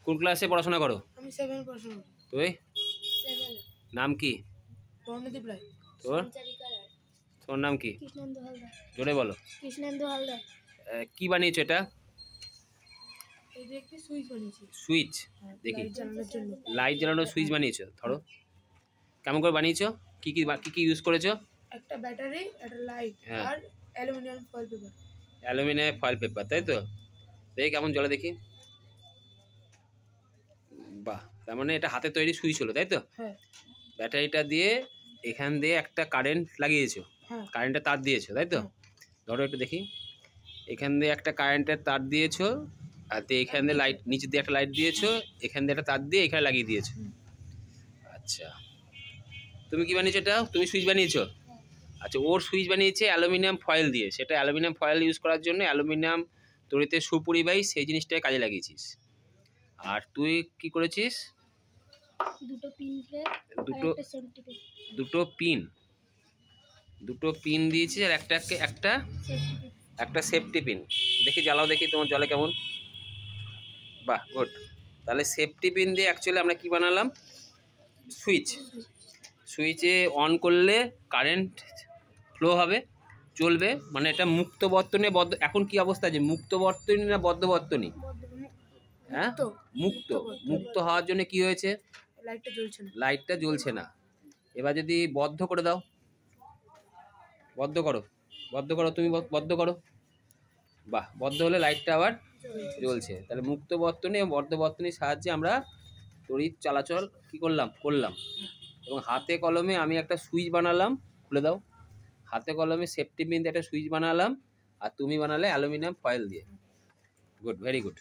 কোন ক্লাসে পড়াশোনা করো? আমি 7 পড়াশোনা করি। তুই? 7 নাম কি রণদীপ রায়। তোর? তোর নাম কি? কৃষ্ণেন্দু হালদার। জোরে বলো। কৃষ্ণেন্দু হালদার। কি বানিয়েছো এটা? এই যে একটি সুইচ বানিয়েছি। সুইচ? দেখি। লাইট জ্বালানোর জন্য। লাইট জ্বালানোর সুইচ বানিয়েছো? ধরো। কেমন করে বানিয়েছো? কি কি ইউজ করেছো? একটা ব্যাটারি, একটা লাইট হ্যাঁ। আর aluminium foil paper. Aluminium foil paper, তাই তো? দেখি কেমন জ্বলে দেখি। বাহ, তার মানে এটা হাতে তৈরি সুইচ হলো, তাই তো? হ্যাঁ। ব্যাটারিটা দিয়ে এখান দিয়ে একটা কারেন্ট লাগিয়েছো। হ্যাঁ। কারেন্টের তার দিয়েছো, তাই তো? ধরো একটু দেখি। এখান দিয়ে একটা কারেন্টের তার দিয়েছো, আর এখান দিয়ে লাইট, নিচে দিয়ে একটা লাইট দিয়েছো, এখান দিয়ে একটা তার দিয়ে এখানে লাগিয়ে দিয়েছো। আচ্ছা, তুমি কি বানিয়েছো এটা? তুমি সুইচ বানিয়েছো? আচ্ছা, ওর সুইচ বানিয়েছে অ্যালুমিনিয়াম ফয়েল দিয়ে। সেটা অ্যালুমিনিয়াম ফয়েল ইউজ করার জন্য অ্যালুমিনিয়াম তড়িতে সুপরিবাহী, সেই জিনিসটাকে কাজে লাগিয়েছিস। আর তুই কি করেছিস? দুটো পিন দিয়েছিস, আর একটা সেফটি পিন। দেখি জ্বালাও দেখি তোমার জলে কেমন। বাহ, গুড। তাহলে সেফটি পিন দিয়ে অ্যাকচুয়ালি আমরা কি বানালাম? সুইচে অন করলে কারেন্ট ফ্লো হবে, চলবে। মানে এটা মুক্ত বর্তনী। এখন কি অবস্থা আছে? মুক্ত বর্তনী না বদ্ধ বর্তনী? হ্যাঁ, মুক্ত হওয়ার জন্য কি হয়েছে? লাইটটা জ্বলছে না। এবার যদি বদ্ধ করে দাও, বদ্ধ করো তুমি, বদ্ধ করো। বাহ, বদ্ধ হলে লাইটটা আবার জ্বলছে। তাহলে মুক্ত বর্তনী এবং বদ্ধ বর্তনীর সাহায্যে আমরা তড়িৎ চলাচল কি করলাম? এবং হাতে কলমে আমি একটা সুইচ বানালাম। খুলে দাও। হাতে কলমে সেফটি পিন দিয়ে একটা সুইচ বানালাম, আর তুমি বানালে অ্যালুমিনিয়াম ফয়েল দিয়ে। Good, very good.